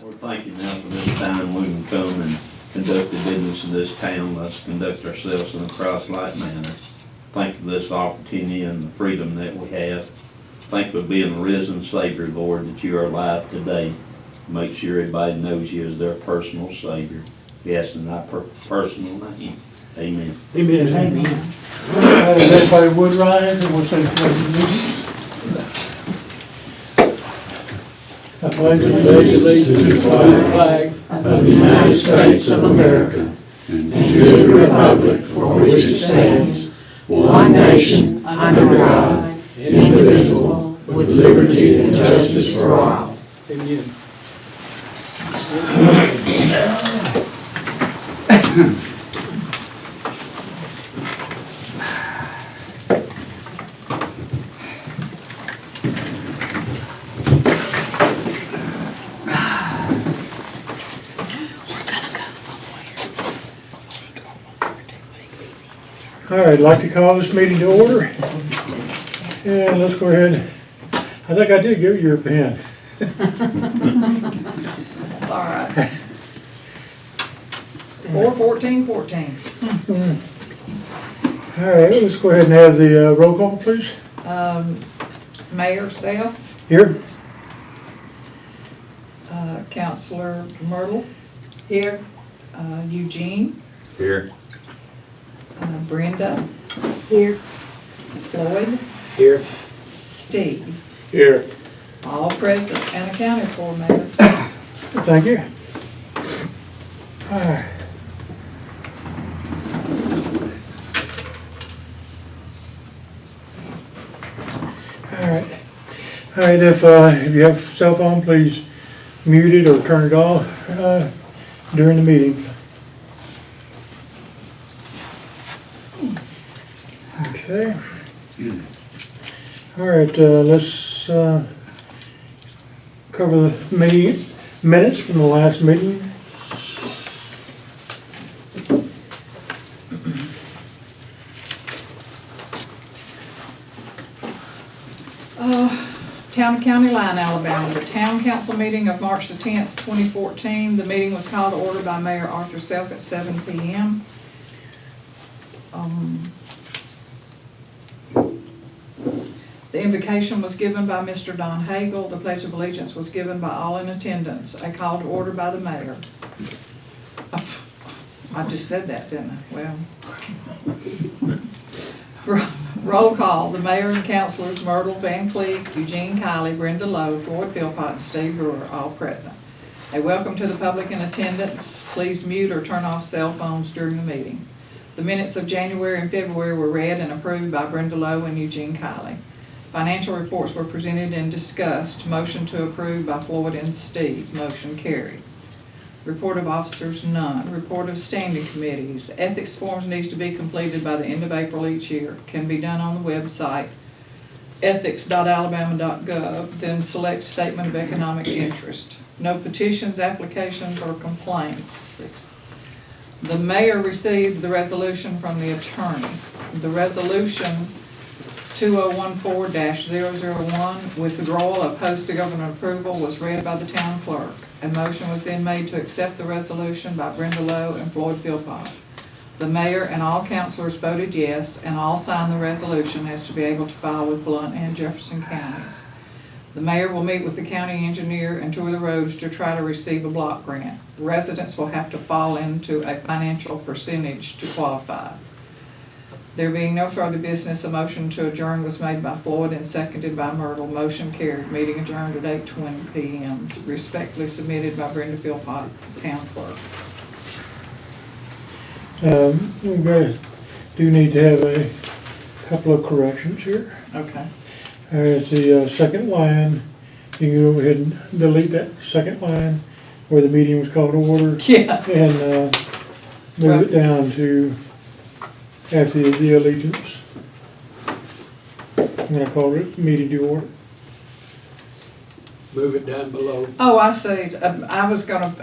Lord, thank you now for this time we can come and conduct the business in this town. Let's conduct ourselves in a Christ-like manner. Thank you for this opportunity and the freedom that we have. Thank you for being a risen Savior, Lord, that you are alive today. Make sure everybody knows you as their personal Savior. We ask in thy personal name. Amen. Amen. Amen. Everybody would rise and we'll say the pledge of allegiance. I pledge allegiance to the flag of the United States of America and to the republic for which it stands, one nation, under God, indivisible, with liberty and justice for all. Amen. All right, I'd like to call this meeting to order. And let's go ahead. I think I did give you a pen. All right. 4-14-14. All right, let's go ahead and have the roll call, please. Mayor Self, Here. Councilor Myrtle. Here. Eugene. Here. Brenda. Here. Floyd. Here. Steve. Here. All present and accounted for, Mayor. Thank you. All right. All right, if you have a cell phone, please mute it or turn it off during the meeting. Okay. All right, let's cover the minutes from the last meeting. Town of County Line, Alabama. The town council meeting of March the 10th, 2014. The meeting was called to order by Mayor Arthur Self at 7 p.m. The invocation was given by Mr. Don Hagel. The Pledge of Allegiance was given by all in attendance. A call to order by the mayor. I just said that, didn't I? Well, roll call. The mayor and councilors Myrtle, Van Cleek, Eugene Kiley, Brenda Lowe, Floyd Philpott, and Steve Brewer, all present. A welcome to the public in attendance. Please mute or turn off cell phones during the meeting. The minutes of January and February were read and approved by Brenda Lowe and Eugene Kiley. Financial reports were presented and discussed. Motion to approve by Floyd and Steve. Motion carried. Report of officers, none. Report of standing committees. Ethics forms needs to be completed by the end of April each year. Can be done on the website, ethics.alabama.gov, then select statement of economic interest. No petitions, applications, or complaints. The mayor received the resolution from the attorney. The resolution 2014-001, withdrawal of post-government approval, was read by the town clerk. A motion was then made to accept the resolution by Brenda Lowe and Floyd Philpott. The mayor and all councilors voted yes, and all signed the resolution as to be able to file with Blount and Jefferson counties. The mayor will meet with the county engineer and tour the roads to try to receive a block grant. Residents will have to fall into a financial percentage to qualify. There being no further business, a motion to adjourn was made by Floyd and seconded by Myrtle. Motion carried. Meeting adjourned at 8:20 p.m. Respectfully submitted by Brenda Philpott, town clerk. We do need to have a couple of corrections here. Okay. All right, the second line, you can go ahead and delete that second line where the meeting was called to order. Yeah. And move it down to after the allegiance. I'm gonna call it meeting to order. Move it down below. Oh, I see. I was gonna,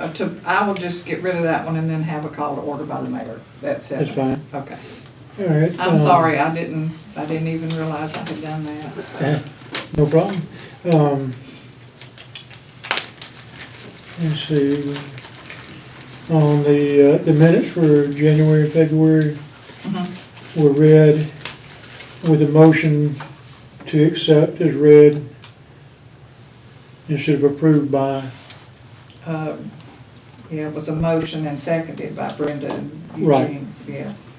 I will just get rid of that one and then have a call to order by the mayor. That's it. That's fine. Okay. All right. I'm sorry, I didn't even realize I had done that. No problem. let's see, on the minutes for January and February were read with a motion to accept as read instead of approved by. Yeah, it was a motion and seconded by Brenda and Right. Eugene, yes.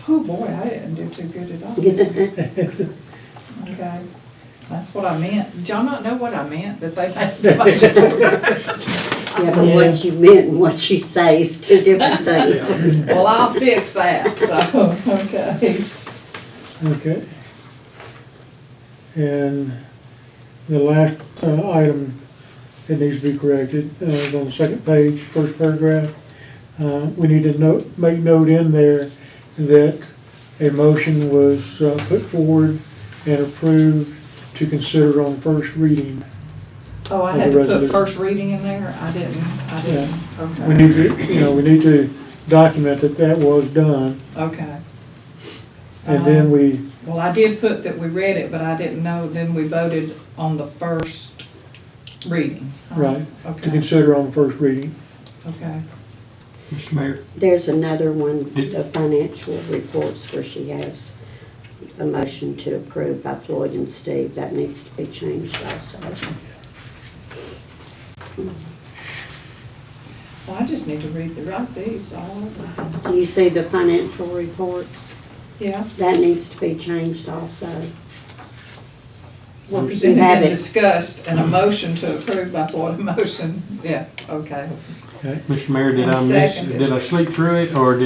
Oh, boy, I didn't do too good at all. Okay, that's what I meant. Did y'all not know what I meant, that they had? Yeah, but what you meant and what you say is two different things. Well, I'll fix that, so, okay. Okay. And the last item that needs to be corrected is on the second page, first paragraph. We need to make note in there that a motion was put forward and approved to consider on first reading. Oh, I Of had the to put resolution. first reading in there? I didn't, We okay, need to, we need to document that that was done, okay. and then we, Well, I did put that we read it, but I didn't know, then we voted on the first reading. right, to Okay, consider on first reading. okay. Mr. Mayor, There's another one, the financial reports, where she has a motion to approve by Floyd and Steve. That needs to be changed also. Well, I just need to write these all over. Do you see the financial reports? Yeah, That needs to be changed also. were You presented have and it. discussed, and a motion to approve by Floyd, a motion, yeah, okay. Mr. Mayor, did I And miss, seconded. did I sleep through it, or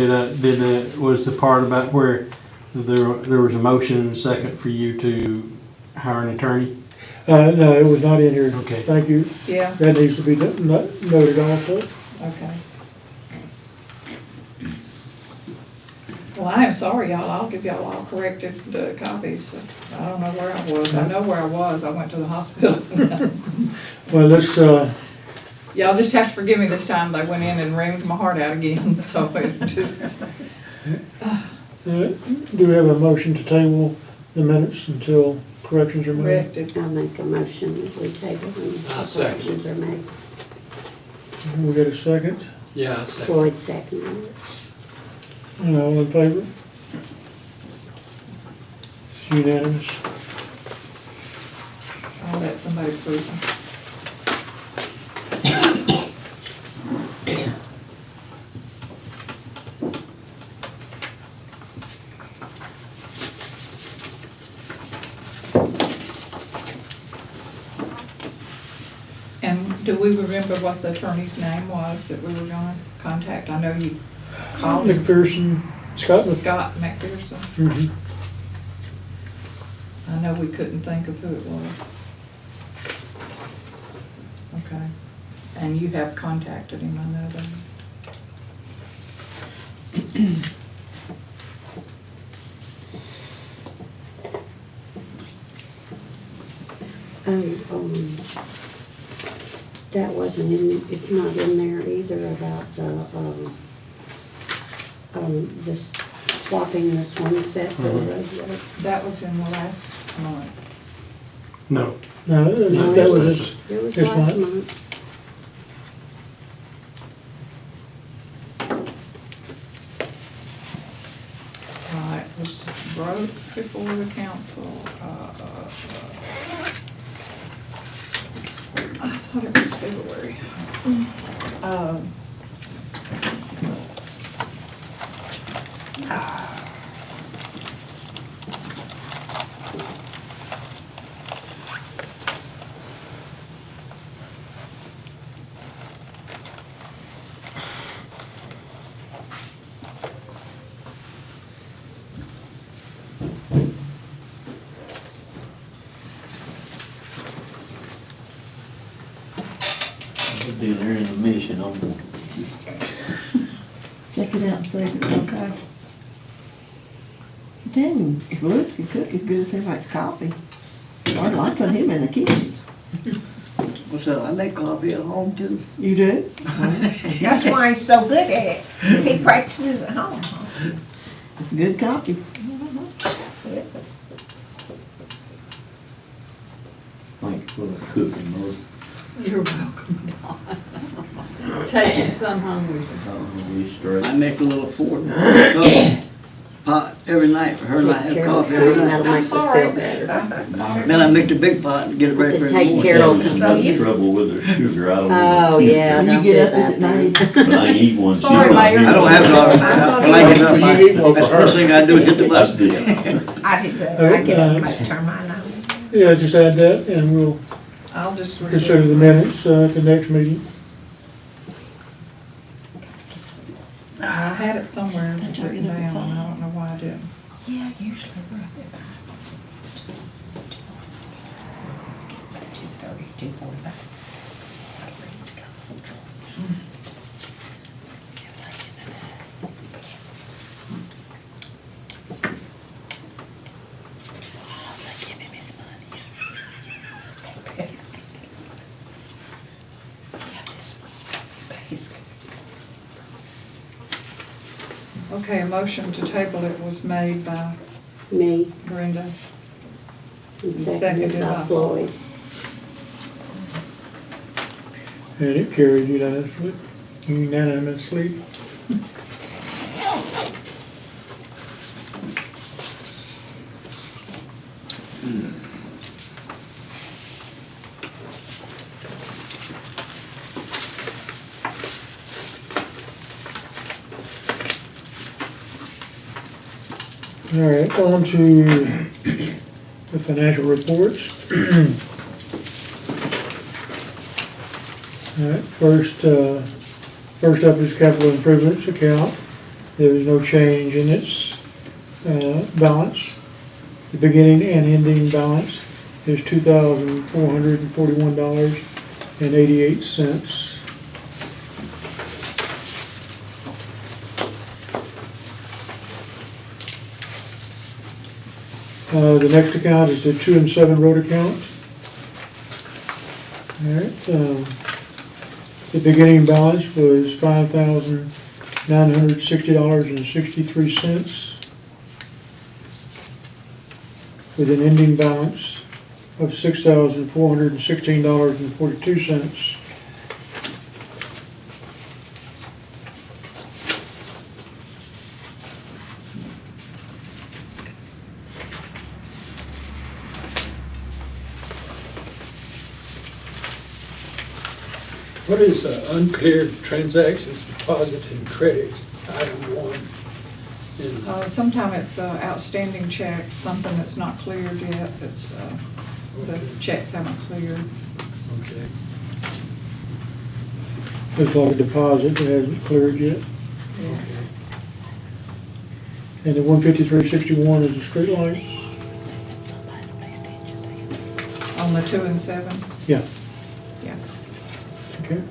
was the part about where there was a motion and a second for you to hire an attorney? No, it was not in here. Okay. Thank you. Yeah, That needs to be noted also. okay. Well, I am sorry, y'all, I'll give y'all all corrected copies. I don't know where I was, I know where I was, I went to the hospital. Well, let's, Y'all just have to forgive me this time, they went in and wringed my heart out again, so it just, do we have a motion to table the minutes until corrections are made? corrected. I'll make a motion that we table and corrections are made. We got a second? Yeah, I second. Floyd seconded it. And all in favor? It's unanimous. I'll let somebody prove them. And do we remember what the attorney's name was that we were gonna contact? I know you called him. McPherson, Scott. Scott McPherson. Mhm. I know we couldn't think of who it was. Okay. And you have contacted him, I know that. That wasn't in, it's not in there either about this swapping this one set for the radio. That was in the last month. No. No, that was his, It was This last month? month. Right, it was broke before the council. I thought it was February. We'll be there in a mission on Check it out and see if it's okay. Dang, if Lewis can cook as good as he likes coffee, I'd like to put him in the kitchen. So I make coffee at home too. You do? That's why he's so good at it. He practices at home. It's good coffee. Yes. Thank you for the cooking, Lord. You're welcome. Take some home with you. We straight. I make a little coffee pot every night for her and I have Carol coffee every said night. that'll make her feel better. Then I make the big pot and get it ready To for the take morning. care of- Having trouble with her sugar, I don't know. Oh, yeah, When you don't get do up, is that it 9? then. But I ain't eat one. She's Sorry, not Mayor. here. I don't have coffee. When I get up, You eat one for that's the her. first thing I do is hit the That's button. the, I did that, I get up and make turn mine on. Yeah, just add that and we'll I'll just read consider the it. minutes at the next meeting. I had it somewhere Don't y'all written get up at down, and I 5? don't know why I didn't. Yeah, usually we're up at 2:30, 2:45. Give him his money. Yeah, this one. His- Okay, a motion to table it was made by Me, Brenda. and Seconded seconded by by Floyd. And it carried unanimously. Unanimously. All right, on to the financial reports. All right, first up is capital improvements account. There is no change in its balance. The beginning and ending balance is $2,441.88. The next account is the 2 and 7 road account. All right, the beginning balance was $5,960.63 with an ending balance of $6,416.42. What is uncleared transactions, deposits, and credits, item 1? And Sometime it's outstanding checks, something that's not cleared yet, it's, the checks haven't cleared. okay. Looks like a deposit that hasn't cleared yet. Yeah. And the 15361 is the street lights. On the 2 and 7? Yeah. Yeah. Okay.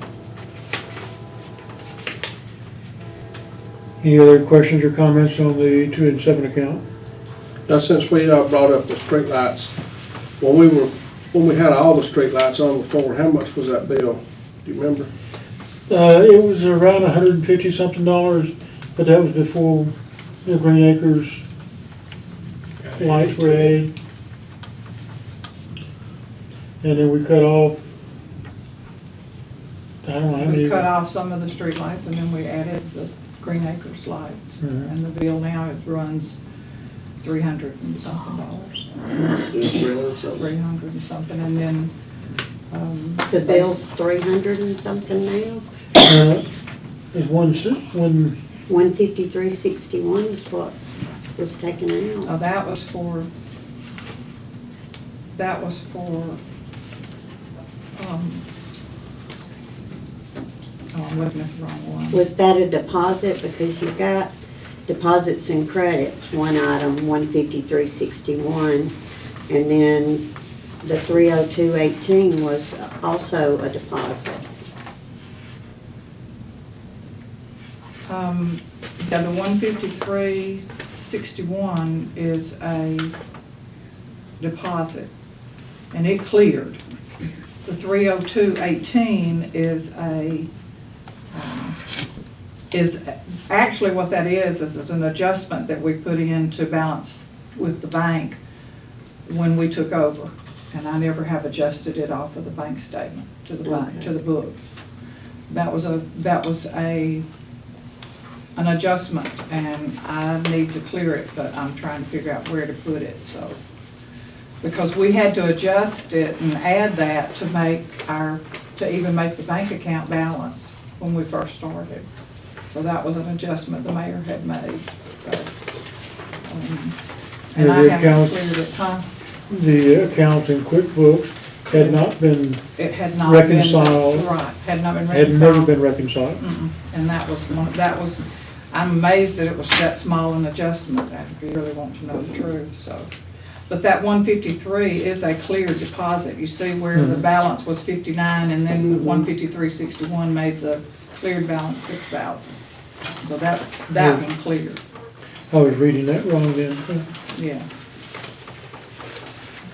Any other questions or comments on the 2 and 7 account? Now, since we brought up the streetlights, when we had all the streetlights on before, how much was that bill? Do you remember? It was around $150-something, but that was before the Green Acres lights were added. And then we cut off, I don't know how many. We cut off some of the streetlights and then we added the Green Acres lights. Mhm. And the bill now, it runs $300 and something. Just 300 something. 300 and something, and then, The bill's 300 and something now. Is one 153.61 is what was taken out. that was for, I'm looking at the wrong one. Was that a deposit? Because you got deposits and credits, one item, 153.61, and then the 302.18 was also a deposit. Yeah, the 153.61 is a deposit, and it cleared. The 302.18 is is actually what that is an adjustment that we put in to balance with the bank when we took over. and I never have adjusted it off of the bank statement to the bank, to the books. That was an adjustment, and I need to clear it, but I'm trying to figure out where to put it, so. Because we had to adjust it and add that to even make the bank account balance when we first started. So that was an adjustment the mayor had made, so. And I The haven't accounts- cleared it, huh? The accounts in QuickBooks had not been, It had not been. Reconciled. Right, had not been had reconciled. never been reconciled. Mm-mm. And that was, I'm amazed that it was that small an adjustment, if you really want to know the truth, so. But that 153 is a clear deposit. You see where the balance was 59, and then 153.61 made the cleared balance 6,000. So that one cleared, I was reading that wrong then. yeah.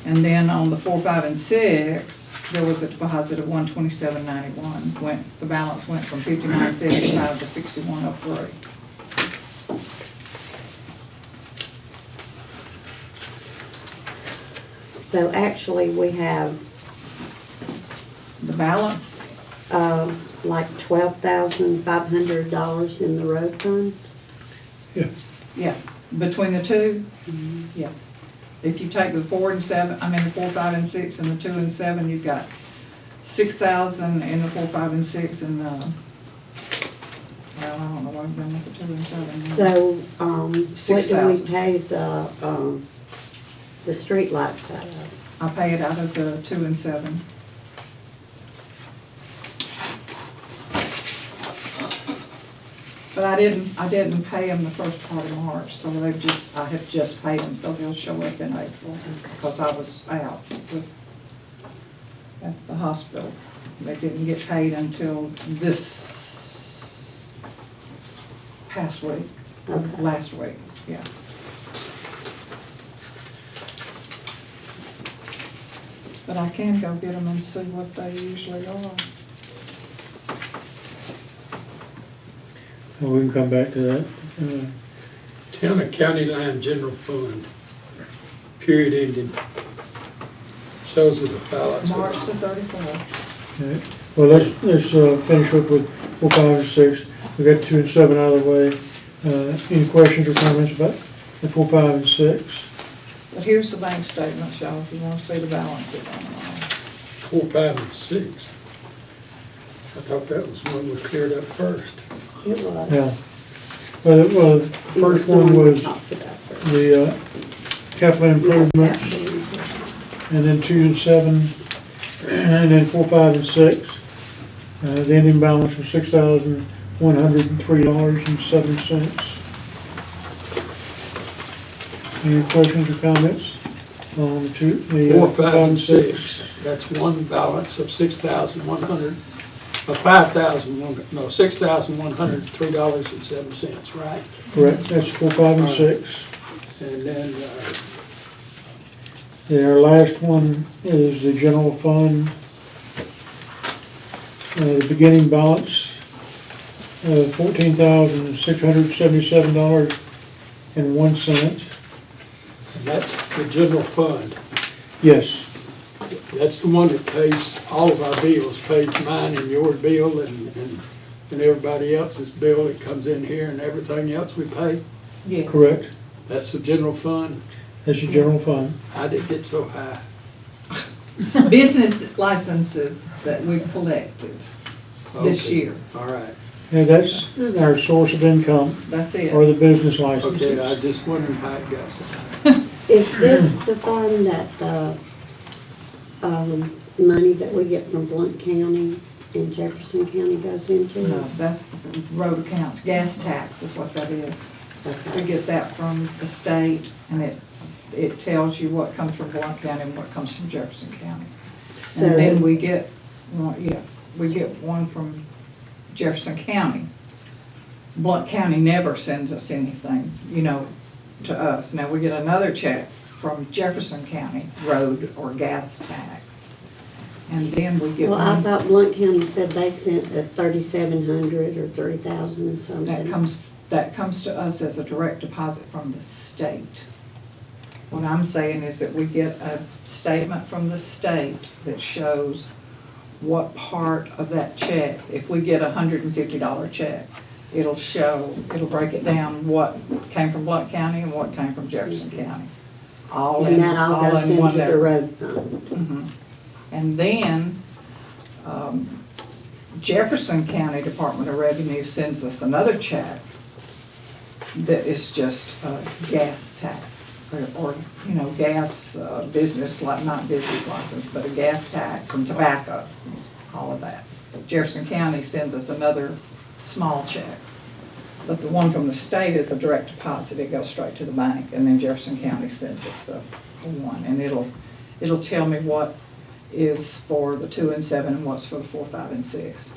And then on the 4, 5, and 6, there was a deposit of 127.91. The balance went from 59.75 to 61.03. So actually, we have, The balance, like $12,500 in the road fund. yeah, between the two, yeah. If you take the 4 and 7, I mean the 4, 5, and 6, and the 2 and 7, you've got 6,000 in the 4, 5, and 6, and well, I don't know what I've done with the 2 and 7. now. So, what do we 6,000. pay the street lights out of? I pay it out of the 2 and 7. But I didn't pay them the first part of March, so I have just paid them, so they'll show up in April, because I was out at the hospital. They didn't get paid until this past week, Okay. last week, yeah. But I can go get them and see what they usually are. And we can come back to that. Town and county line general fund, period ending. Shows as a balance. March the 34th. Okay. Well, let's finish up with 4, 5, and 6. We got 2 and 7 out of the way. Any questions or comments about the 4, 5, and 6? But here's the bank statements, y'all, if you want to see the balances on them all. 4, 5, and 6. I thought that was one we cleared up first. It was. Yeah. Well, the It was first the one we was talked about first. the capital improvements, and then 2 and 7, and then 4, 5, and 6. The ending balance was $6,103.07. Any questions or comments on the 4, 5, and 6. That's one balance of $6,103.07, right? Correct, that's 4, 5, and 6. And then, Then our last one is the general fund. The beginning balance, $14,677.01. and that's the general fund. Yes, That's the one that pays all of our bills, pays mine and your bill and everybody else's bill that comes in here and everything else we pay. Yes. correct. That's the general fund. That's the general fund. How did it get so high? Business licenses that we've collected this Okay. year, All right. And that's our source of income, that's it. or the business Okay, I licenses. just wondered how it got so high. Is this the fund that the, money that we get from Blount County and Jefferson County goes into? No, that's the road accounts, gas tax is what that is. We Okay. get that from the state, and it tells you what comes from Blount County and what comes from Jefferson County. And then So, we get one from Jefferson County. Blount County never sends us anything, to us. Now, we get another check from Jefferson County, road or gas tax. And then we get well, I one, thought Blount County said they sent the 3,700 or 3,000 and something. that comes to us as a direct deposit from the state. What I'm saying is that we get a statement from the state that shows what part of that check, if we get a $150 check, it'll break it down what came from Blount County and what came from Jefferson County. And that all goes in one into the letter. road fund. Mhm. And then, Jefferson County Department of Revenue sends us another check that is just a gas tax, or, you know, gas, business, like, not business license, but a gas tax and tobacco, all of that. Jefferson County sends us another small check. But the one from the state is a direct deposit, it goes straight to the bank, and then Jefferson County sends us the one, and it'll tell me what is for the 2 and 7 and what's for the 4, 5, and 6.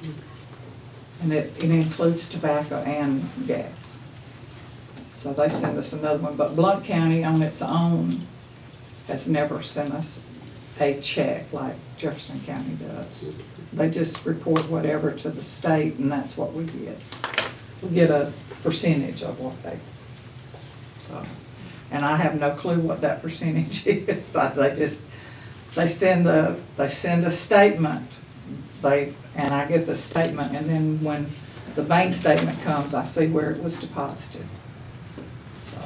And it includes tobacco and gas. So they send us another one, but Blount County on its own has never sent us a check like Jefferson County does. They just report whatever to the state, and that's what we get. We get a percentage of what they, so, and I have no clue what that percentage is. They send a statement, and I get the statement, and then when the bank statement comes, I see where it was deposited. So,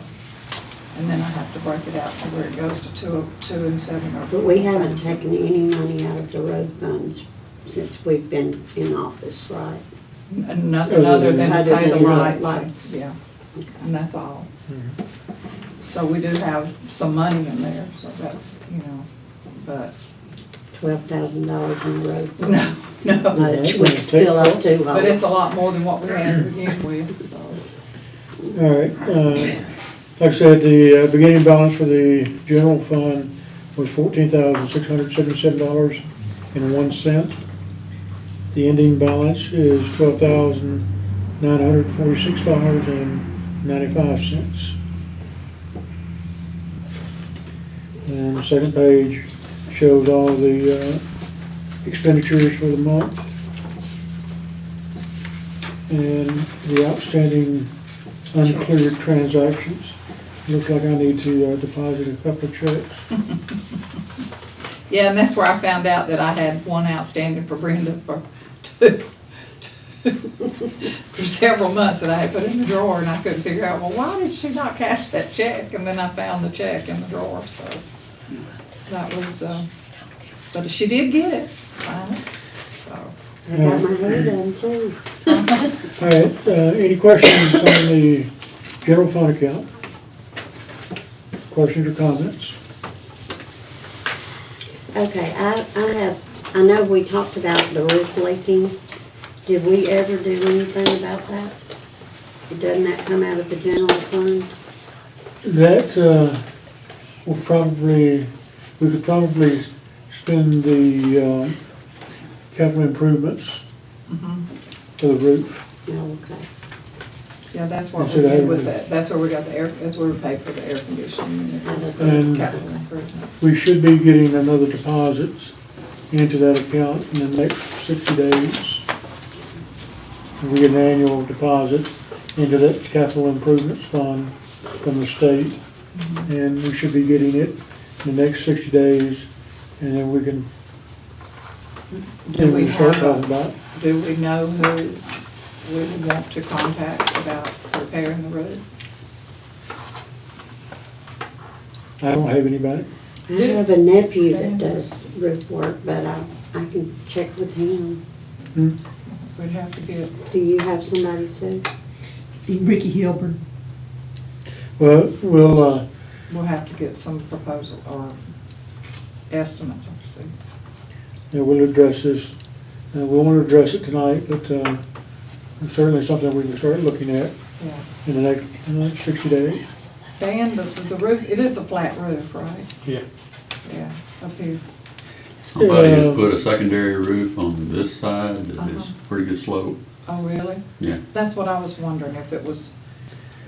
and then I have to break it out to where it goes to 2 and 7 or. But we haven't taken any money out of the road funds since we've been in office, right? And nothing other than to pay the lights, lights. yeah, and that's all. So we do have some money in there, so that's, you know, but, $12,000 in the road. no, Which we fill up to. but it's a lot more than what we had to begin with, so. All right, like I said, the beginning balance for the general fund was $14,677.01. The ending balance is $12,946.95. And the second page shows all the expenditures for the month. And the outstanding uncleared transactions. Looks like I need to deposit a couple of checks. Yeah, and that's where I found out that I had one outstanding for Brenda for several months that I had put in the drawer, and I couldn't figure out, well, why did she not cash that check? And then I found the check in the drawer, so that was, but she did get it, finally, so. I got my hair done too. All right, any questions on the general fund account? Questions or comments? Okay, I know we talked about the roof leaking. Did we ever do anything about that? Doesn't that come out of the general fund? That, we could probably spend the capital improvements for the roof. No, okay. Yeah, that's what we Consider did with everything. that, that's where we got the air, that's where we paid for the air conditioning, and it was And- capital improvement. We should be getting another deposit into that account in the next 60 days. We get an annual deposit into that capital improvements fund from the state. And we should be getting it in the next 60 days, and then we can, Do we start have talking a, about. do we know who we would want to contact about repairing the roof? I don't have anybody. I have a nephew that does roof work, but I can check with him. We'd have to get, Do you have somebody, Sue? Ricky Hilburn. Well, we'll we'll have to get some proposal or estimates, I see. yeah, we'll address this. We won't address it tonight, but it's certainly something we can start looking at Yeah. in the next 60 days. Dan, the roof, it is a flat roof, right? Yeah. Yeah, up here. Somebody Yeah. has put a secondary roof on this side that is pretty good slope. Oh, really? Yeah. That's what I was wondering, if it was,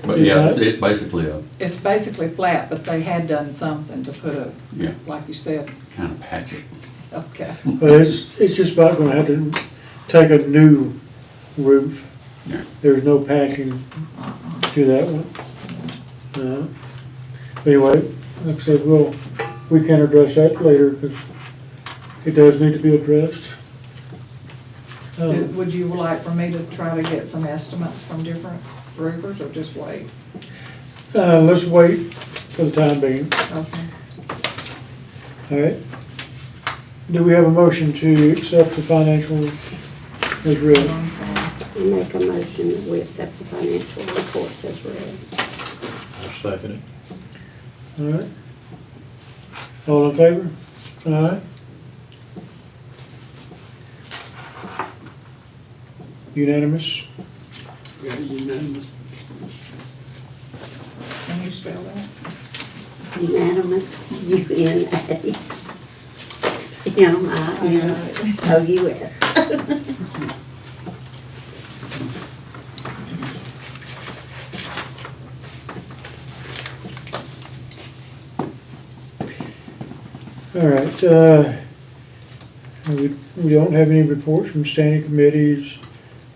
But yeah, it's basically a it's basically flat, but they had done something to put a, Yeah. like you said, kind of patch it. okay. But it's just about gonna have to take a new roof. Yeah. There's no patching to that one. Anyway, like I said, we can address that later, because it does need to be addressed. Would you like for me to try to get some estimates from different roofers, or just wait? Let's wait for the time being. Okay. All right. Do we have a motion to accept the financial as read? I'm sorry. I make a motion that we accept the financial reports as read. I'll second it. All right. All in favor? Aye. Unanimous? Got unanimous. Can you spell that? Unanimous, UNAMINOUS. All right, we don't have any reports from standing committees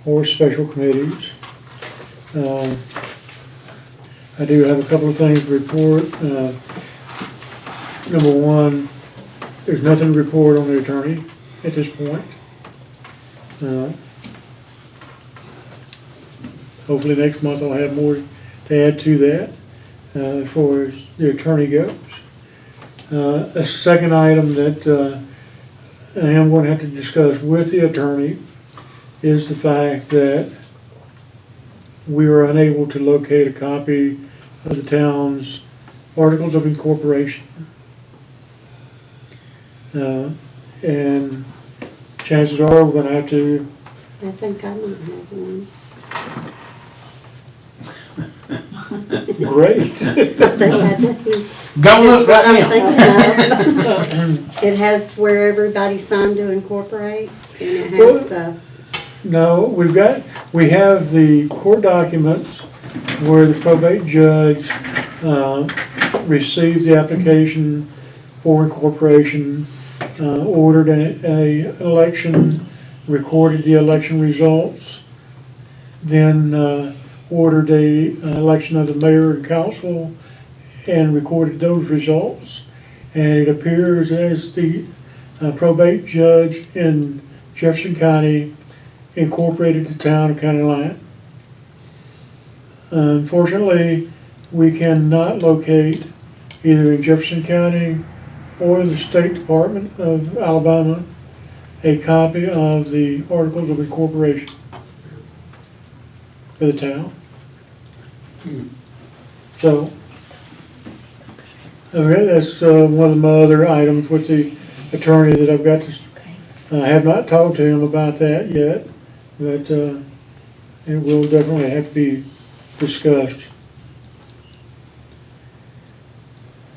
or special committees. I do have a couple of things to report. Number one, there's nothing to report on the attorney at this point. Hopefully next month I'll have more to add to that as far as the attorney goes. A second item that I am going to have to discuss with the attorney is the fact that we are unable to locate a copy of the town's articles of incorporation. And chances are we're going to have to. I think I might have one. Great. Go look right I'm now. thinking of. It has where everybody signed to incorporate, and it has the, No, we have the court documents where the probate judge received the application for incorporation, ordered an election, recorded the election results, then ordered an election of the mayor and council and recorded those results. And it appears as the probate judge in Jefferson County incorporated the town and county line. Unfortunately, we cannot locate either in Jefferson County or the State Department of Alabama a copy of the Articles of Incorporation for the town. So, okay, that's one of my other items with the attorney that I've got to, I have not talked to him about that yet, but it will definitely have to be discussed.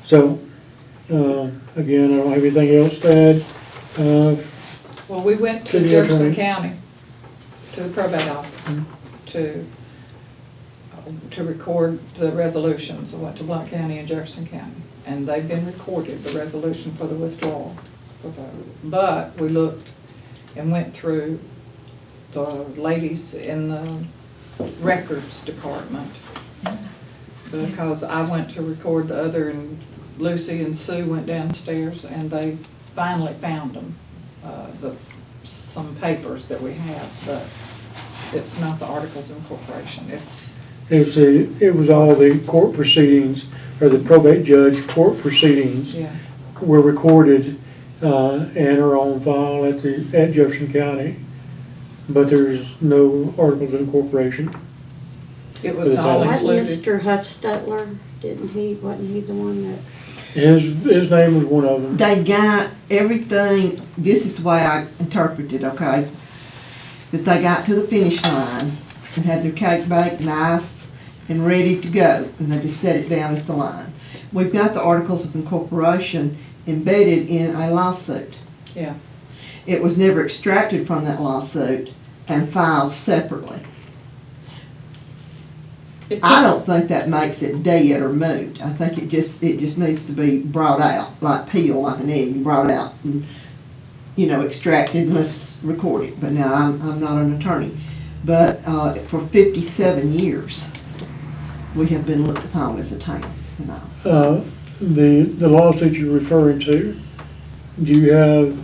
So, again, I don't have anything else to add. Well, we went To to the Jefferson attorney. County, to the probate office, to record the resolutions. I went to Blount County and Jefferson County, and they've been recorded, the resolution for the withdrawal. But we looked and went through the ladies in the records department, because I went to record the other, and Lucy and Sue went downstairs, and they finally found them, some papers that we have, but it's not the Articles of Incorporation. It was all the court proceedings, or the probate judge court proceedings Yeah. were recorded and are on file at Jefferson County, but there's no Articles of Incorporation. It was all wasn't included. Mr. Huffstetler, wasn't he the one that? His name was one of them. They got everything, this is the way I interpret it, okay? That they got to the finish line and had their cake baked nice and ready to go, and they just set it down at the line. We've got the Articles of Incorporation embedded in a lawsuit. Yeah. It was never extracted from that lawsuit and filed separately. I don't think that makes it dead or moot. I think it just needs to be brought out, like peel, like an egg, brought out and, extracted and let's record it. But now, I'm not an attorney. But for 57 years, we have been looked upon as a town. the lawsuit you're referring to, do you have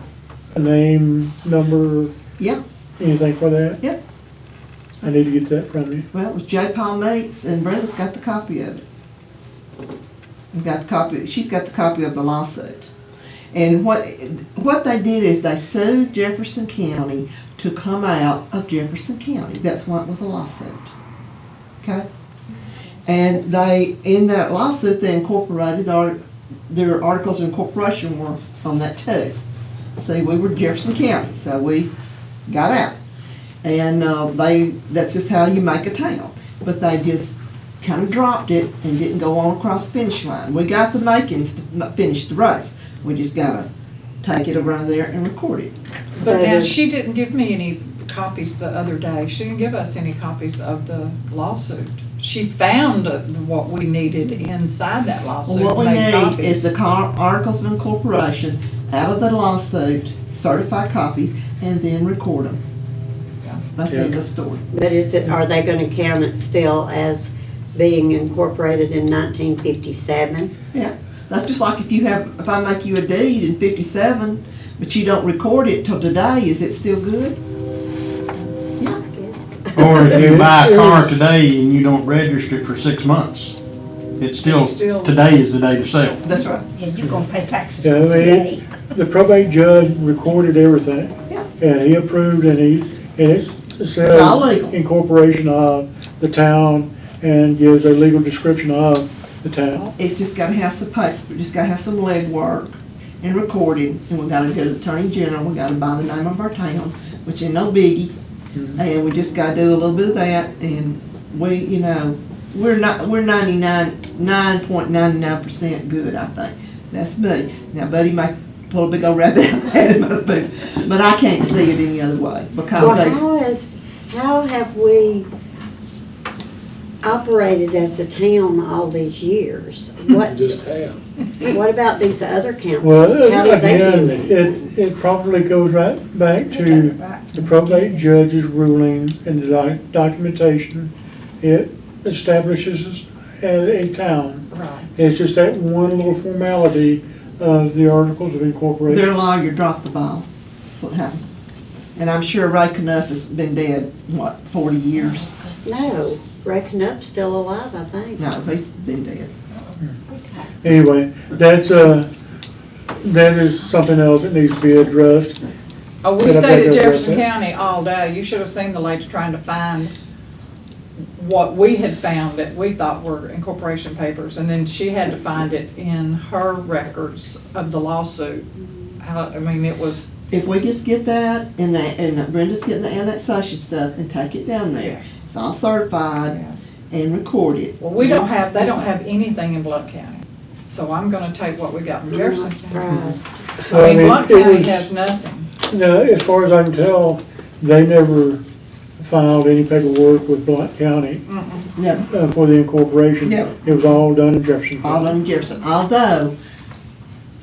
a name, number, Yep, anything for that? Yep. I need to get that from you. well, it was J. Paul Mates, and Brenda's got the copy of it. She's got the copy of the lawsuit. And what they did is they sued Jefferson County to come out of Jefferson County. That's why it was a lawsuit. Okay? And they, in that lawsuit, they incorporated their articles of incorporation were on that too. See, we were Jefferson County, so we got out. And that's just how you make a town. But they just kind of dropped it and didn't go on across the finish line. We got the makings to finish the race. We just gotta take it around there and record it. But now, she didn't give me any copies the other day. She didn't give us any copies of the lawsuit. She found what we needed inside that lawsuit. Well, what we made need copies. is the articles of incorporation out of the lawsuit, certified copies, and then record them. Yeah. That's the end of the story. But are they gonna count it still as being incorporated in 1957? Yeah, that's just like if I make you a deed in 57, but you don't record it till today, is it still good? Or if you buy a car today and you don't register it for 6 months, it's still, today is the day to sell. That's right. Yeah, you're gonna pay taxes Yeah, I mean, today. the probate judge recorded everything. Yeah. And he approved, and it all says legal. incorporation of the town and gives a legal description of the town. It's just gotta have some paper, we just gotta have some legwork and recording, and we gotta go to the Attorney General, we gotta buy the name of our town, which ain't no biggie. And we just gotta do a little bit of that, and we're 99.99% good, I think. That's me. Now Buddy might pull a big old rabbit out of that, but I can't see it any other way, because Well, how have we operated as a town all these years? What about these other counties? Well, How do they again, do it? it probably goes right back to the probate judge's ruling and the documentation. It establishes us as a town. Right. It's just that one little formality of the articles of incorporation. their lawyer dropped the ball. That's what happened. And I'm sure Ray Knuff has been dead, 40 years? No, Ray Knupp's still alive, I think. No, he's been dead. Anyway, that is something else that needs to be addressed. Oh, we But I stayed think at I'll Jefferson address County all day. You should have seen the lady trying to find what we had found that we thought were incorporation papers, and then she had to find it in her records of the lawsuit. I mean, it was, If we just get that, and Brenda's getting the annexation stuff, and take it down there, it's all certified, yeah. and record it. Well, they don't have anything in Blount County. So I'm gonna take what we got from Jefferson County. Surprised. Well, I mean, Blount it County was- has nothing. Now, as far as I can tell, they never filed any paperwork with Blount County Never, for the incorporation. Yeah. It was all done in Jefferson all County. in Jefferson, although,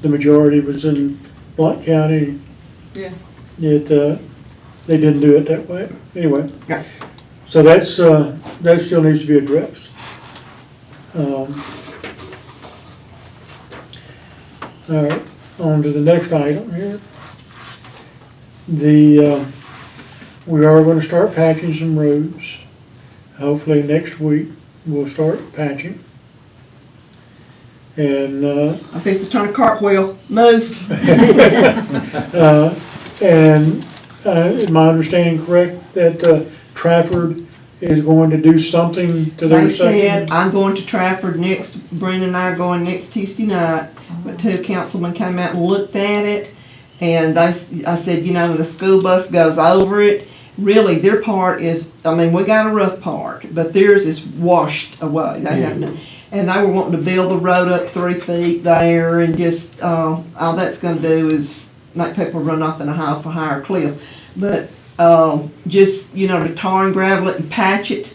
The majority was in Blount County. Yeah. They didn't do it that way. Anyway. Yeah. So that still needs to be addressed. All right, on to the next item here. We are gonna start patching some roads. Hopefully next week, we'll start patching. And, I'm fixing to turn a cartwheel, move. is my understanding correct that Trafford is going to do something to their They said, section? I'm going to Trafford Brenda and I are going next Tuesday night, but two councilmen came out and looked at it, and I said, when the school bus goes over it, really, their part is, we got a rough part, but theirs is washed away. They have no, and they were wanting to build the road up 3 feet there, and just, all that's gonna do is make people run off in a higher cliff. But, just, to tar and gravel it and patch it,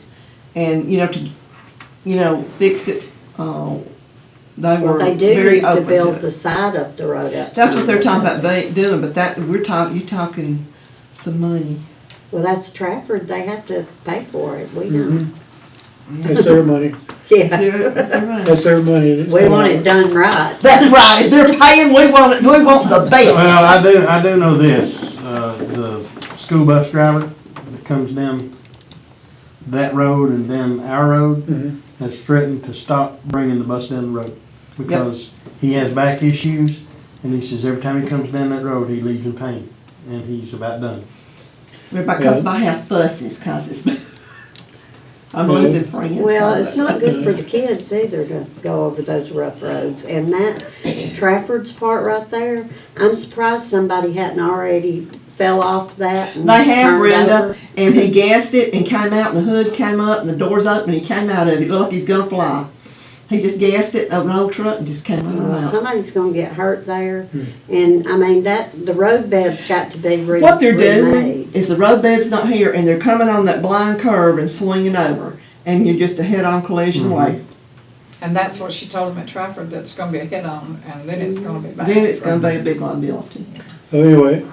and, to fix it, they were Well, they do very need to open to build it. the side of the road up. That's what they're some. talking about doing, but you're talking some money. Well, that's Trafford, they have to pay for it, we don't. It's their money. Is Yeah, there money? That's their money. and it's we want ours. it done right. That's right, if they're paying, we want it, we want the best. Well, I do know this, the school bus driver that comes down that road and then our road Mhm. has threatened to stop bringing the bus down the road because he has back issues, and he says every time he comes down that road, he leaves in pain, and he's about done. Because my house buses, cause it's, I'm losing friends. Well, it's not good for the kids either to go over those rough roads, and that Trafford's part right there, I'm surprised somebody hadn't already fell off that and They have, turned Brenda, over. and he gassed it and came out, and the hood came up, and the doors open, and he came out of it, it looked like he's gonna fly. He just gassed it of an old truck and just came out. Somebody's gonna get hurt there, and I mean, the road bed's got to be What they're doing remade. is the road bed's not here, and they're coming on that blind curve and swinging over, and you're just a head-on collision away. And that's what she told him at Trafford, that it's gonna be a hit-on, and then it's gonna be bad. Then it's gonna be a big liability. So anyway,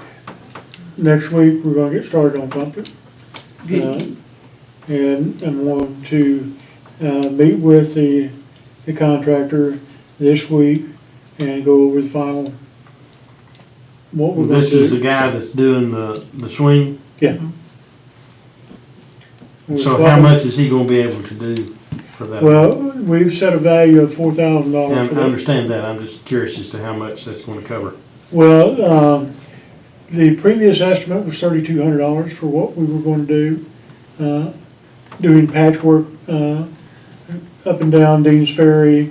next week, we're gonna get started on something. Good. And I'm going to, meet with the contractor this week and go over the final, what we're gonna This is the do. guy that's doing the swing, Yeah. so how much is he gonna be able to do for that? Well, we've set a value of $4,000 I for that. understand that, I'm just curious as to how much that's gonna cover. Well, the previous estimate was $3,200 for what we were going to do. Doing patchwork, up and down Dean's Ferry,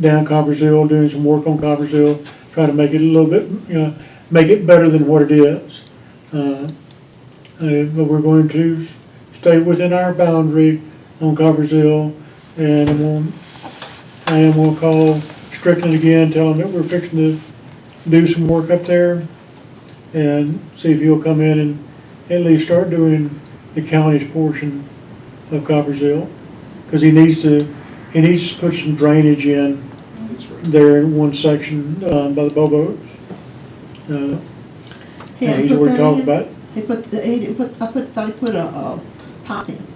down Coppers Hill, doing some work on Coppers Hill, try to make it a little bit, make it better than what it is. But we're going to stay within our boundary on Coppers Hill, and I am gonna call Strickland again, tell him that we're fixing to do some work up there, and see if he'll come in and at least start doing the county's portion of Coppers Hill. Cause he needs to put some drainage in there in one section, by the Bobos. And he's already talked about it. He put a pipe in.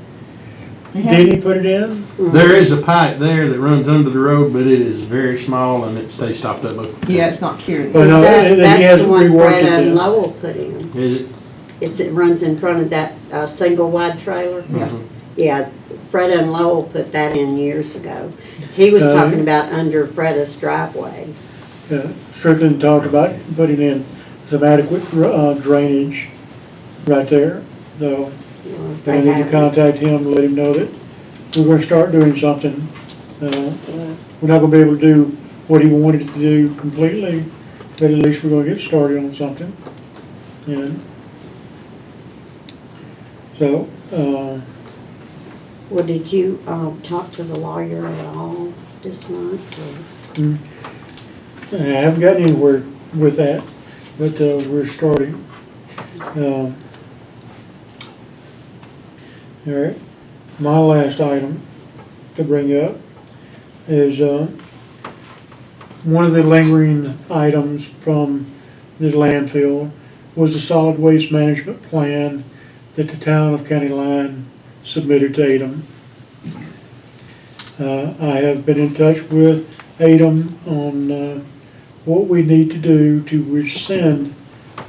Did he put it in? There is a pipe there that runs under the road, but it is very small and it stays stopped up. Yeah, it's not cured. Well, no, That's he the hasn't one reworked Fred it and yet. Lowell put in. Is it? It runs in front of that, single wide trailer. Yeah. Yeah, Fred and Lowell put that in years ago. He was talking about under Freda's driveway. Strickland talked about putting in some adequate drainage right there. So I need to contact him and let him know that we're gonna start doing something. We're not gonna be able to do what he wanted to do completely, but at least we're gonna get started on something. And so, Well, did you, talk to the lawyer at all this month? I haven't gotten anywhere with that, but we're starting. All right, my last item to bring up is one of the lingering items from the landfill was the solid waste management plan that the town of County Line submitted to ADM. I have been in touch with ADM on what we need to do to rescind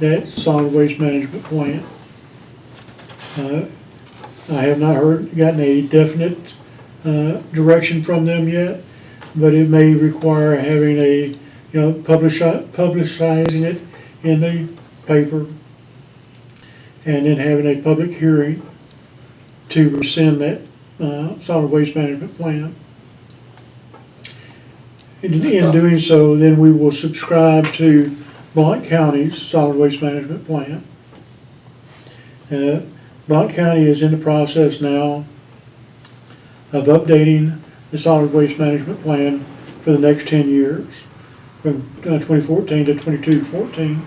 that solid waste management plan. I have not gotten a definite direction from them yet, but it may require having a, publicizing it in the paper and then having a public hearing to rescind that solid waste management plan. In doing so, then we will subscribe to Blount County's solid waste management plan. Blount County is in the process now of updating the solid waste management plan for the next 10 years, from 2014 to 2214.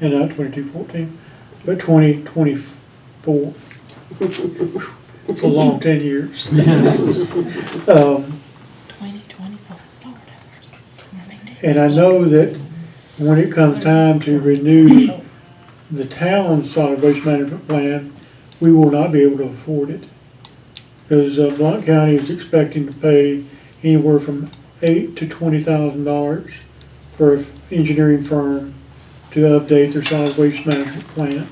And not 2214, but 2024. It's a long 10 years. And I know that when it comes time to renew the town's solid waste management plan, we will not be able to afford it. Because Blount County is expecting to pay anywhere from $8,000 to $20,000 for an engineering firm to update their solid waste management plan.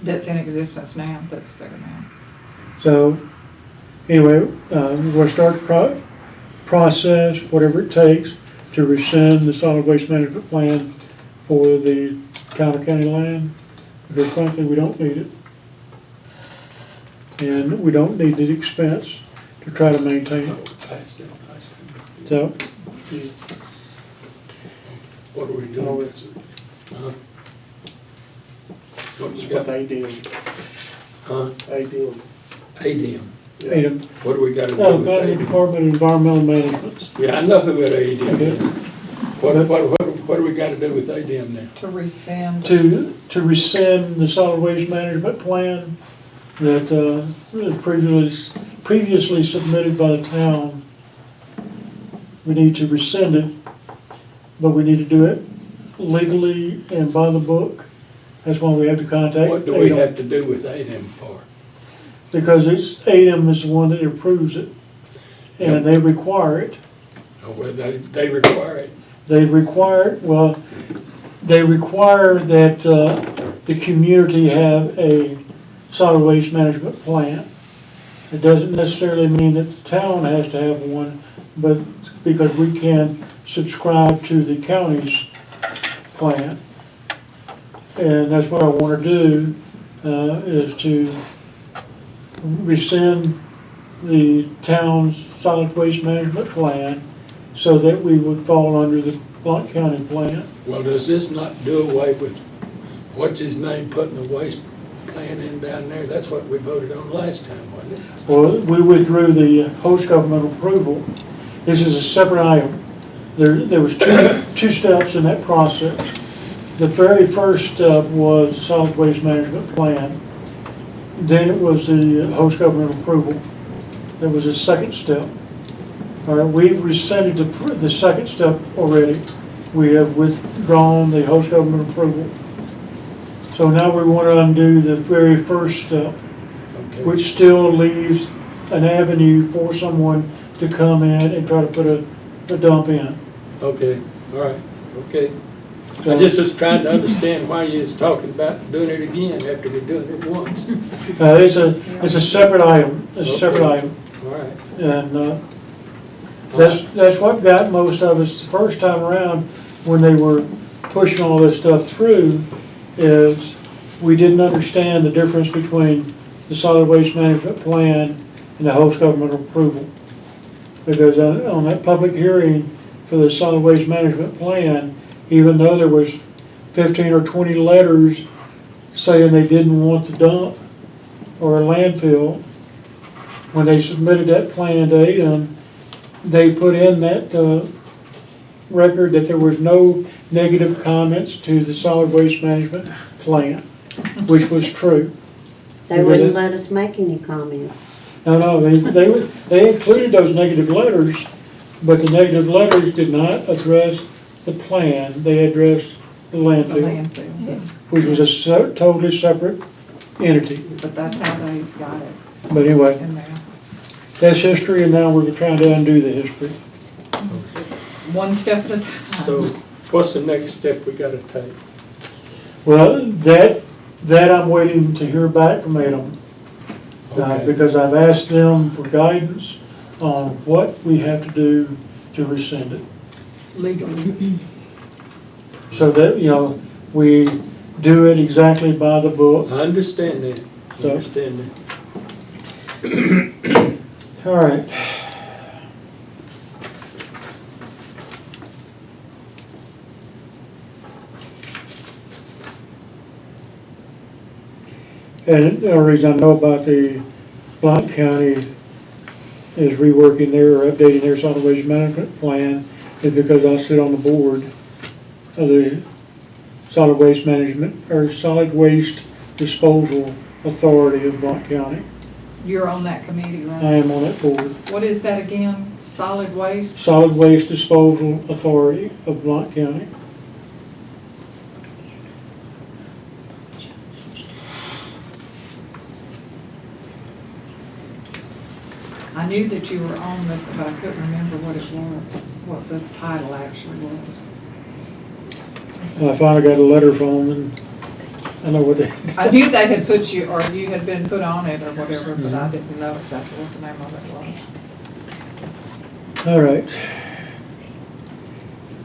That's in existence now, that's there now. So, anyway, we're gonna start the process, whatever it takes, to rescind the solid waste management plan for the Towner County land, because frankly, we don't need it. And we don't need the expense to try to maintain it. So, What are we doing with it? Huh? What you got? ADM. Huh? ADM. ADM. Adam, What do we gotta do with County ADM? Department of Environmental Management. Yeah, I know who that ADM is. What do we gotta do with ADM now? To rescind. To rescind the solid waste management plan that was previously submitted by the town. We need to rescind it, but we need to do it legally and by the book. That's why we have to contact What do we ADM. have to do with ADM for? Because ADM is the one that approves it, and they require it. Oh, well, they require it. They require that the community have a solid waste management plan. It doesn't necessarily mean that the town has to have one, but because we can subscribe to the county's plan. And that's what I want to do, is to rescind the town's solid waste management plan so that we would fall under the Blount County plan. Well, does this not do away with, what's his name, putting the waste plan in down there? That's what we voted on last time, wasn't it? Well, we withdrew the host government approval. This is a separate item. There was two steps in that process. The very first step was the solid waste management plan. Then it was the host government approval. There was a second step. All right, we've rescinded the second step already. We have withdrawn the host government approval. So now we want to undo the very first step, Okay. which still leaves an avenue for someone to come in and try to put a dump in. Okay, all right, okay. I So, just was trying to understand why you was talking about doing it again after we're doing it once. it's a separate item, it's a separate Okay. item. All right. And that's what got most of us the first time around when they were pushing all this stuff through, is we didn't understand the difference between the solid waste management plan and the host government approval. Because on that public hearing for the solid waste management plan, even though there was 15 or 20 letters saying they didn't want the dump or a landfill, when they submitted that plan to ADM, they put in that record that there was no negative comments to the solid waste management plan, which was true. They wouldn't let us make any comments. No, they included those negative letters, but the negative letters did not address the plan. They addressed the The landfill, landfill, which was a totally separate entity. but that's how they got it But anyway, in there. that's history, and now we're trying to undo the history. One step at a time. So what's the next step we gotta take? Well, that I'm waiting to hear back from ADM. Okay. Because I've asked them for guidance on what we have to do to rescind it. Legally. So that, we do it exactly by the book. I understand that, I So- understand that. All right. And the only reason I know about the Blount County is reworking or updating their solid waste management plan is because I sit on the board of the solid waste management, or solid waste disposal authority of Blount County. You're on that committee, I right? am on that board. What is that again? Solid waste? Solid Waste Disposal Authority of Blount County. I knew that you were on it, but I couldn't remember what it was, what the title actually was. And I finally got a letter from them, and I know what they. I knew they had put you, or you had been put on it or whatever, but I didn't know exactly what the name of it was. All right.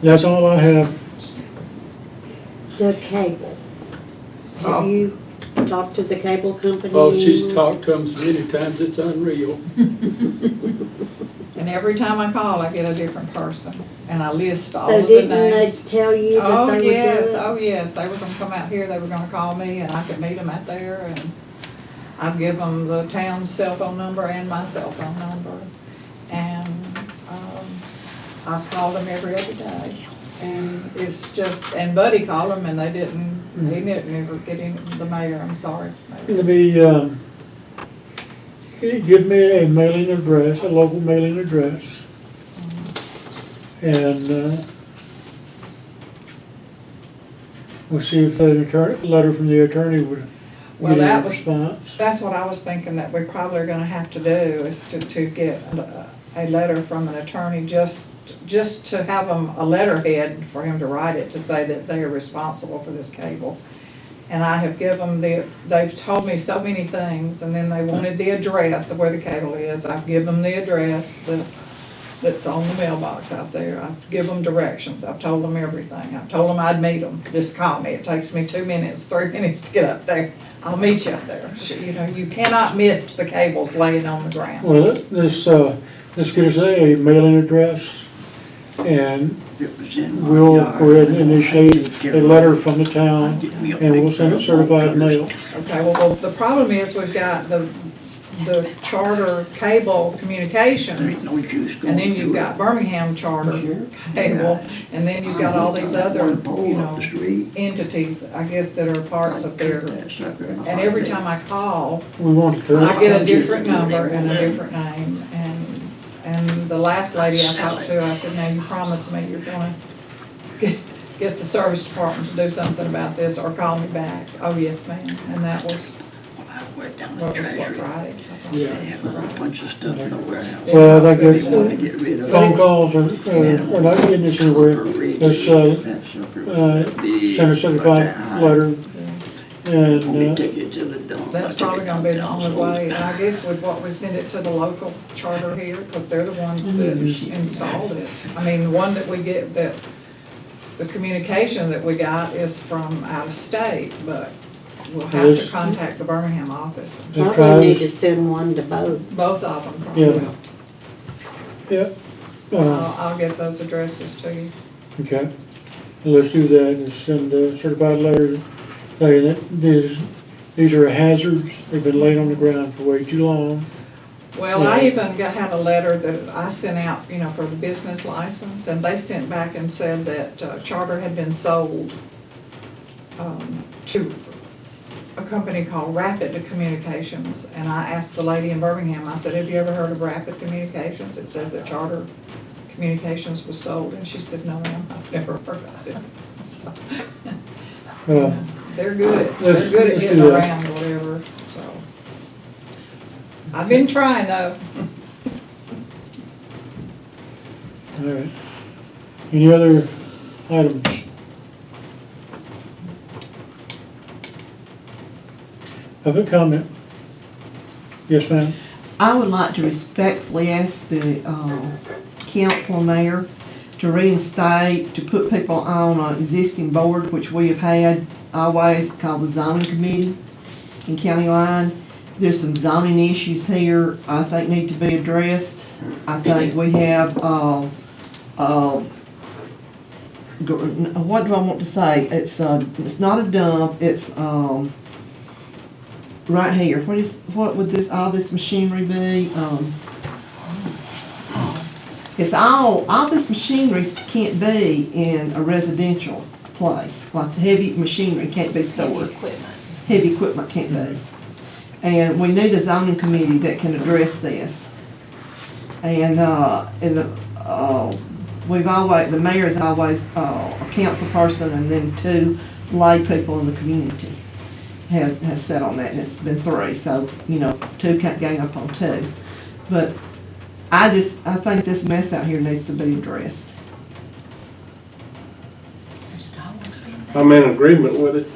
That's all I have. The cable. Oh. Have you talked to the cable company? Oh, she's talked to them so many times, it's unreal. And every time I call, I get a different person, and I list all So of the didn't they names. tell you that Oh, they would do yes, it? oh, yes, they were gonna come out here, they were gonna call me, and I could meet them out there, and I'd give them the town's cell phone number and my cell phone number. And, I called them every other day, and it's just, and Buddy called them, and he didn't ever get in, the mayor, I'm sorry. Let me, give me a mailing address, a local mailing address. And, we'll see if an attorney, letter from the attorney would Well, get a that was- response. That's what I was thinking that we probably are gonna have to do, is to get a letter from an attorney, just to have them, a letterhead for him to write it, to say that they are responsible for this cable. And I have given they've told me so many things, and then they wanted the address of where the cable is. I've given them the address that's on the mailbox out there. I've given them directions. I've told them everything. I've told them I'd meet them. Just call me. It takes me 2 minutes, 3 minutes to get up there. I'll meet you up there. You know, you cannot miss the cables laying on the ground. Well, let's get us a mailing address, and we'll go ahead and initiate a letter from the town, and we'll send it certified mail. Okay, well, the problem is we've got the charter cable communications, and then you've got Birmingham Charter Cable, and then you've got all these other, you know, entities, I guess, that are parts of their, and every time I call, We want to. I get a different number and a different name, and the last lady I talked to, I said, now you promised me you're gonna get the service department to do something about this, or call me back. Oh, yes, ma'am, and that was, what, Friday? Yeah. Bunch of stuff in the warehouse. Well, I think Want to it's, get rid of it. phone calls are not getting us anywhere. Let's, send a certified letter, and, Take it to the dump. That's probably gonna be the only way, and I guess with what we send it to the local charter here, because they're the ones that installed it. I mean, the one that we get, that, the communication that we got is from out of state, but we'll have to contact the Birmingham office. Just Probably need try to send one to both. Both of them probably. Yeah. I'll get those addresses to you. Okay, let's do that, and send a certified letter saying that these are hazards, they've been laid on the ground for way too long. Well, I even had a letter that I sent out, you know, for the business license, and they sent back and said that Charter had been sold to a company called Rapid Communications. And I asked the lady in Birmingham, I said, have you ever heard of Rapid Communications? It says that Charter Communications was sold, and she said, no, ma'am, I've never heard of it. So, they're good at let's getting do that. around whatever, so. I've been trying though. All right. Any other items? Public comment? Yes, ma'am? I would like to respectfully ask the council and mayor to reinstate, to put people on an existing board, which we have had always, called the zoning committee in County Line. There's some zoning issues here I think need to be addressed. I think we have, what do I want to say? It's not a dump, it's, right here, what would all this machinery be? It's all this machinery can't be in a residential place, like the heavy machinery can't be stored. Heavy equipment can't be. And we need a zoning committee that can address this. And, the mayor is always a council person, and then 2 lay people in the community has sat on that, and it's been 3, so, 2 can't gang up on 2. But I think this mess out here needs to be addressed. There's always been that. I'm in agreement with it.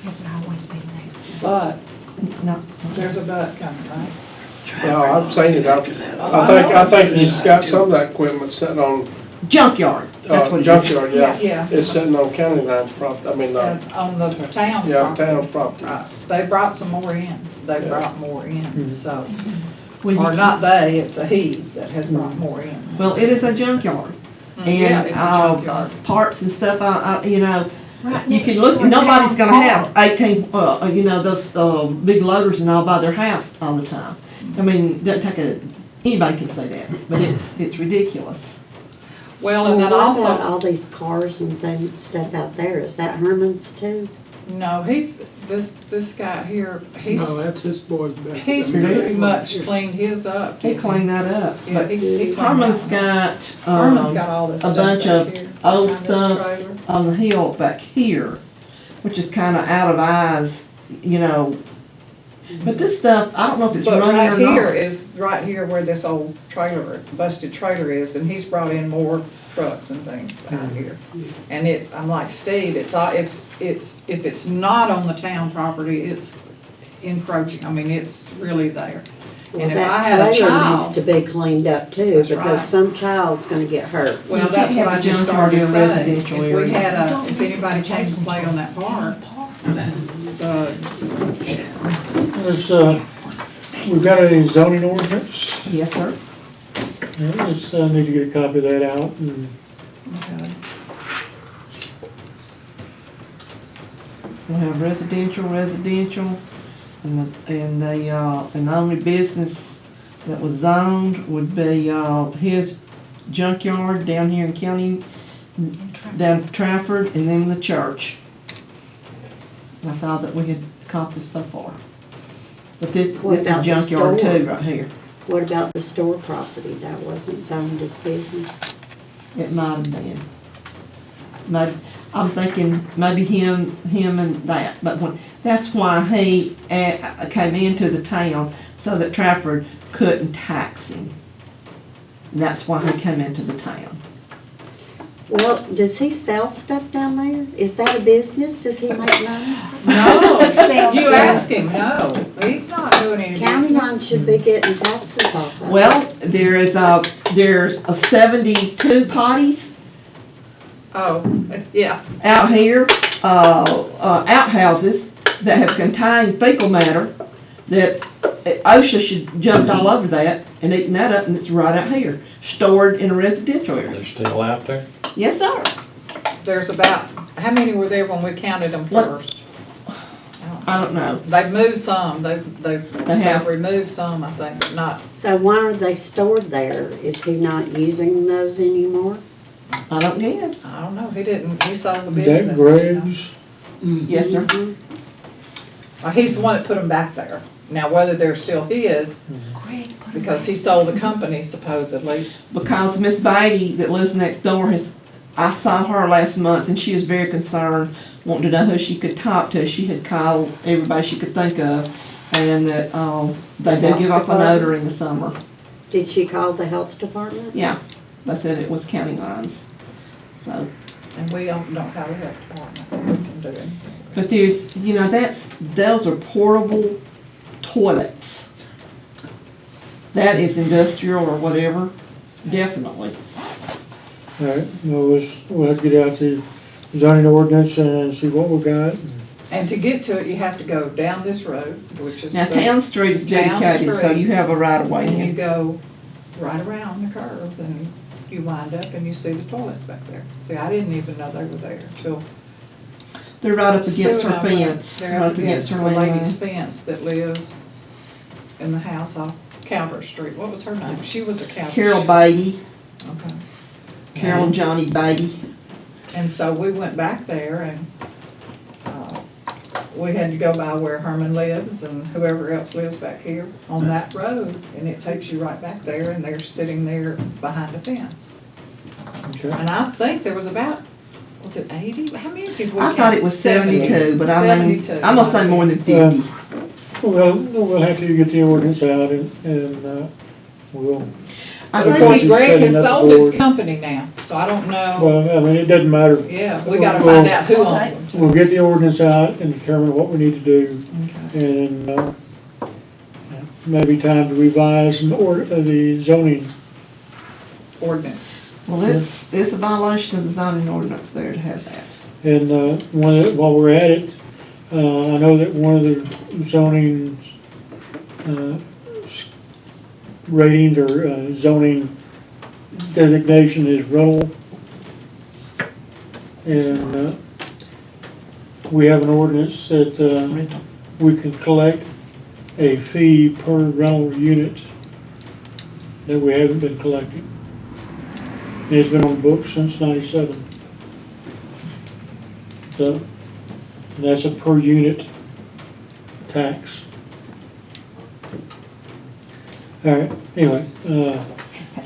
There's always been that. But No, there's a but coming, right? No, I've seen it. I think he's got some of that equipment sitting on, junkyard, that's what it is. junkyard, yeah. Yeah. It's sitting on county lines property, I mean, And on the town's yeah, property. town's property. Right, they brought some more in, they Yeah. brought more in, so, When you- or not they, it's a he that has brought more in. Well, it is a junkyard. Mm, yeah, And, it's a junkyard. parts and stuff, you know, Right you next can look, to a nobody's town gonna have park. 18, you know, those, big loaders and all by their house all the time. I mean, doesn't take anybody can say that, but it's ridiculous. Well, and Well, then what about also, all these cars and things, stuff out there? Is that Herman's too? no, this guy here, that's his boy's back. he's pretty much cleaned his up. He cleaned that up, Yeah, but he cleaned Herman's that got, one. Herman's got all this a stuff bunch back of here old behind this stuff trailer. on the hill back here, which is kinda out of eyes, you know. But this stuff, I don't know if it's But running or right here not. is, right here where this old trailer, busted trailer is, and he's brought in more trucks and things out here. And I'm like Steve, if it's not on the town property, it's encroaching, I mean, it's really there. Well, And if that I had a trailer child- needs to be cleaned up too, That's because right. some child's gonna get hurt. Well, You that's can't what I have a just junkyard started in a to say. residential If we area. had if anybody came to play on that park, We've got a zoning ordinance. Yes, sir. Yeah, just need to get a copy of that out and We'll have residential, and the only business that was zoned would be, his junkyard down here in county, down to Trafford, and then the church. That's all that we had accomplished so far. But this What is about the junkyard store? too, right here. What about the store property? That wasn't zoned as business? It might have been. Maybe, I'm thinking maybe him and that, but that's why he came into the town, so that Trafford couldn't tax him. And that's why he came into the town. Well, does he sell stuff down there? Is that a business? Does he make money? no, you ask him, no, he's not doing any County business. line should be getting taxes off of it. Well, there's a 72 potties Oh, yeah, out here, outhouses that have contained fecal matter that OSHA should jumped all over that and eaten that up, and it's right out here, stored in a residential area. They're still out there? Yes, sir. there's about, how many were there when we counted them What? first? I don't know. They've moved some, have. they've removed some, I think, but not, So why are they stored there? Is he not using those anymore? I don't guess. I don't know, he sold the is that business. Greg's? Yes, sir. He's the one that put them back there. Now, whether they're still his, because he sold the company supposedly. Because Miss Beatty that lives next door I saw her last month and she was very concerned, wanting to know who she could talk to. She had called everybody she could think of, and that, they did give up an odor in the summer. Did she call the health department? Yeah, they said it was county lines, so. And we don't have a health department, we can do anything. But there's, those are portable toilets. That is industrial or whatever, definitely. All right, well, we'll have to get out the zoning ordinance and see what we got. And to get to it, you have to go down this road, which is. Now, Town Street is Town dedicated, so Street. you have a right of way And you in. go right around the curve and you wind up and you see the toilets back there. See, I didn't even know they were there till. They're right up against Sue and her I went. fence, They're right up against her the land lady's line. fence that lives in the house off Calvert Street. What was her name? She was a Calvert. Carol Beatty, Okay. Carol and Johnny Beatty. And so we went back there and, we had to go by where Herman lives and whoever else lives back here on that road. And it takes you right back there and they're sitting there behind a fence. Okay. And I think there was about, was it 80? How many did we I count? thought it was 72, but I'm 72. gonna say more than 50. Well, we'll have to get the ordinance out and we'll, Of think course, he's Greg setting has up the sold his board. company now, so I don't know. Well, I mean, it doesn't matter. Yeah, we gotta find out who owns them. We'll get the ordinance out and determine what we need to do. Okay. And, maybe time to revise the zoning. Ordinance. Well, it's a violation of the zoning ordinance there to have that. And, while we're at it, I know that one of the zoning, ratings or, zoning designation is rental. And, we have an ordinance that, Rental. we can collect a fee per rental unit that we haven't been collecting. And it's been on the books since '97. So, and that's a per unit tax. All right, anyway,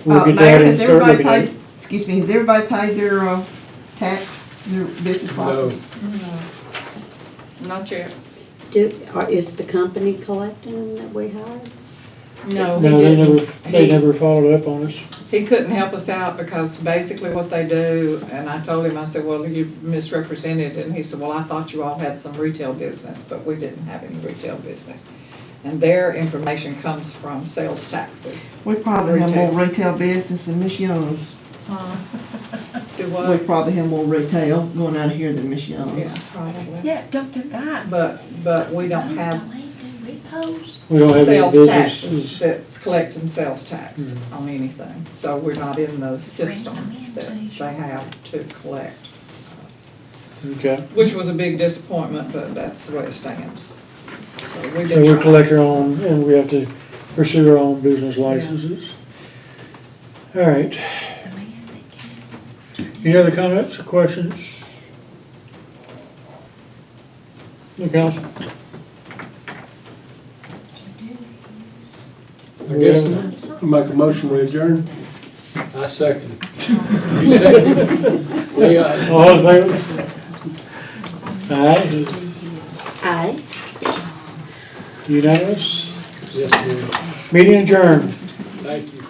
we'll get Mayor, that and has start everybody looking at paid, it. excuse me, has everybody paid their, tax, their business No. license? Not yet. Is the company collecting them that we hired? No, he No, didn't. they He- never followed up on us. He couldn't help us out because basically what they do, and I told him, I said, well, you misrepresented, and he said, well, I thought you all had some retail business, but we didn't have any retail business. And their information comes from sales taxes. We probably have more Retail. retail business than Miss Young's. Do We what? probably have more retail going out of here than Miss Yeah, Young's. probably. Yeah, don't do that. But we don't have We don't have any sales taxes businesses. that's collecting sales tax on anything. So we're not in the system that they have to collect, Okay, which was a big disappointment, but that's the way it stands. So we've so been we trying. collect our own, and we have to pursue our own business licenses. All right, any other comments or questions? The council? I guess, make a motion to adjourn. I second. You second? We, All in favor? Aye, Aye. unanimous, yes, we, meeting adjourned. thank you.